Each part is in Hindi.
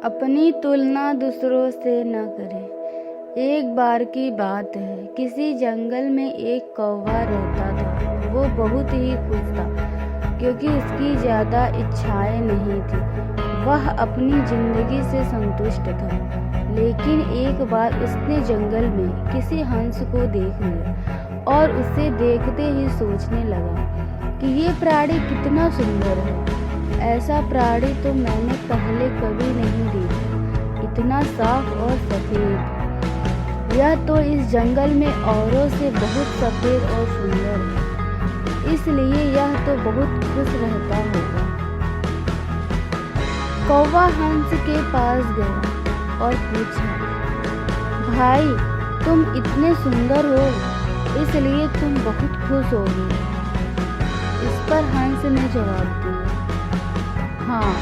अपनी तुलना दूसरों से न करें। एक बार की बात है, किसी जंगल में एक कौवा रहता था। वो बहुत ही खुश था क्योंकि उसकी ज़्यादा इच्छाएं नहीं थी। वह अपनी ज़िंदगी से संतुष्ट था। लेकिन एक बार उसने जंगल में किसी हंस को देख लिया और उसे देखते ही सोचने लगा कि ये प्राणी कितना सुंदर है। ऐसा प्राणी तो मैंने पहले कभी नहीं देखा, इतना साफ और सफ़ेद। यह तो इस जंगल में औरों से बहुत सफ़ेद और सुंदर है, इसलिए यह तो बहुत खुश रहता होगा। कौवा हंस के पास गया और पूछा, भाई तुम इतने सुंदर हो इसलिए तुम बहुत खुश होगे। इस पर हंस ने जवाब दिया, हाँ,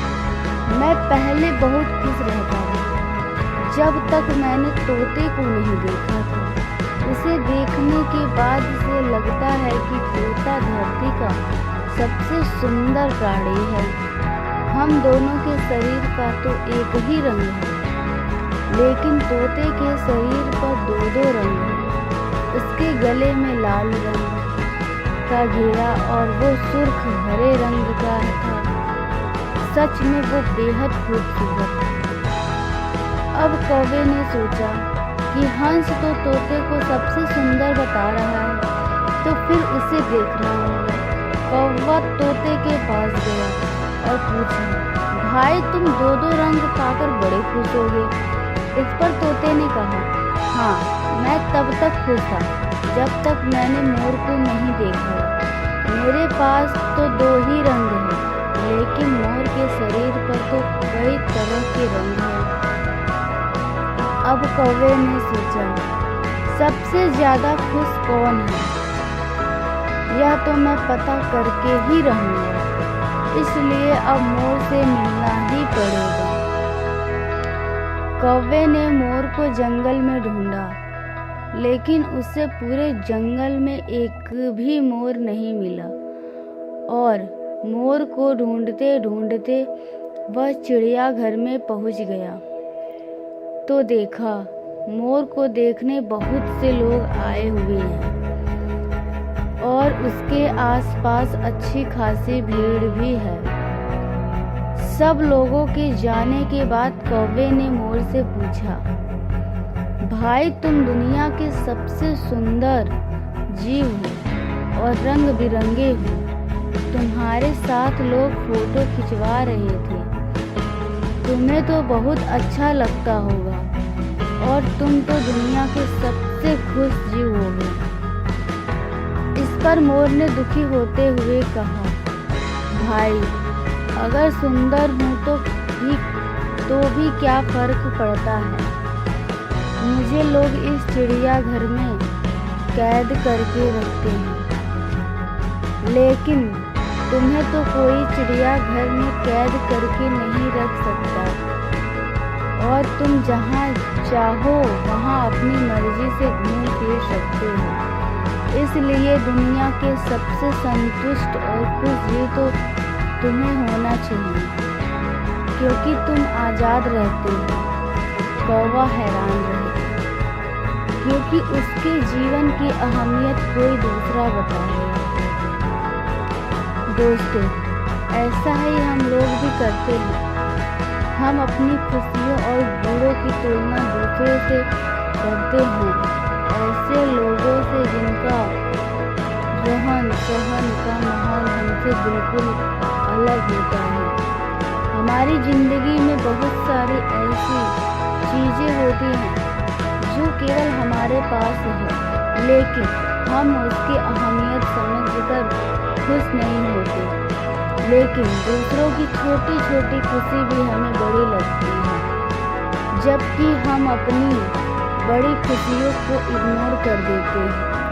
मैं पहले बहुत खुश रहता था जब तक मैंने तोते को नहीं देखा था। उसे देखने के बाद से लगता है कि तोता धरती का सबसे सुंदर प्राणी है। हम दोनों के शरीर का तो एक ही रंग है, लेकिन तोते के शरीर पर दो रंग हैं। उसके गले में लाल रंग का घेरा और वो सुर्ख हरे रंग का था। सच में वो बेहद खूबसूरत था। अब कौवे ने सोचा कि हंस तो तोते को सबसे सुंदर बता रहा है, तो फिर उसे देखना होगा। कौवा तोते के पास गया और पूछा, भाई तुम दो रंग पाकर बड़े खुश होगे। इस पर तोते ने कहा, हाँ, मैं तब तक खुश था जब तक मैंने मोर को नहीं देखा। मेरे पास तो दो ही रंग हैं, लेकिन मोर के शरीर पर तो कई तरह के रंग हैं। अब कौवे ने सोचा, सबसे ज़्यादा खुश कौन है, यह तो मैं पता करके ही रहूँगा। इसलिए अब मोर से मिलना ही पड़ेगा। कौवे ने मोर को जंगल में ढूंढा, लेकिन उसे पूरे जंगल में एक भी मोर नहीं मिला। और मोर को ढूंढते ढूंढते वह चिड़ियाघर में पहुंच गया तो देखा मोर को देखने बहुत से लोग आए हुए हैं और उसके आसपास अच्छी खासी भीड़ भी है। सब लोगों के जाने के बाद कौवे ने मोर से पूछा, भाई तुम दुनिया के सबसे सुंदर जीव हो और रंग बिरंगे हो। तुम्हारे साथ लोग फोटो खिंचवा रहे थे। तुम्हें तो बहुत अच्छा लगता होगा और तुम तो दुनिया के सबसे खुश जीव होगे। इस पर मोर ने दुखी होते हुए कहा, भाई अगर सुंदर हूँ तो भी क्या फर्क पड़ता है। मुझे लोग इस चिड़ियाघर में कैद करके रखते हैं, लेकिन तुम्हें तो कोई चिड़ियाघर में कैद करके नहीं रख सकता और तुम जहाँ चाहो वहाँ अपनी मर्जी से घूम फिर सकते हो। इसलिए दुनिया के सबसे संतुष्ट और खुश जीव तो तुम्हें होना चाहिए, क्योंकि तुम आज़ाद रहते हो। कौवा हैरान रह गया, क्योंकि उसके जीवन की अहमियत कोई दूसरा बताएगा। दोस्तों, ऐसा ही हम लोग भी करते हैं। हम अपनी खुशियों और बुरों की तुलना दूसरों से करते हैं, ऐसे लोगों से जिनका रहन सहन का माहौल हमसे बिल्कुल अलग होता है। हमारी ज़िंदगी में बहुत सारी ऐसी चीज़ें होती हैं जो केवल हमारे पास है, लेकिन हम उसकी अहमियत समझकर खुश नहीं होते। लेकिन दूसरों की छोटी छोटी खुशी भी हमें बड़ी लगती है, जबकि हम अपनी बड़ी खुशियों को इग्नोर कर देते हैं।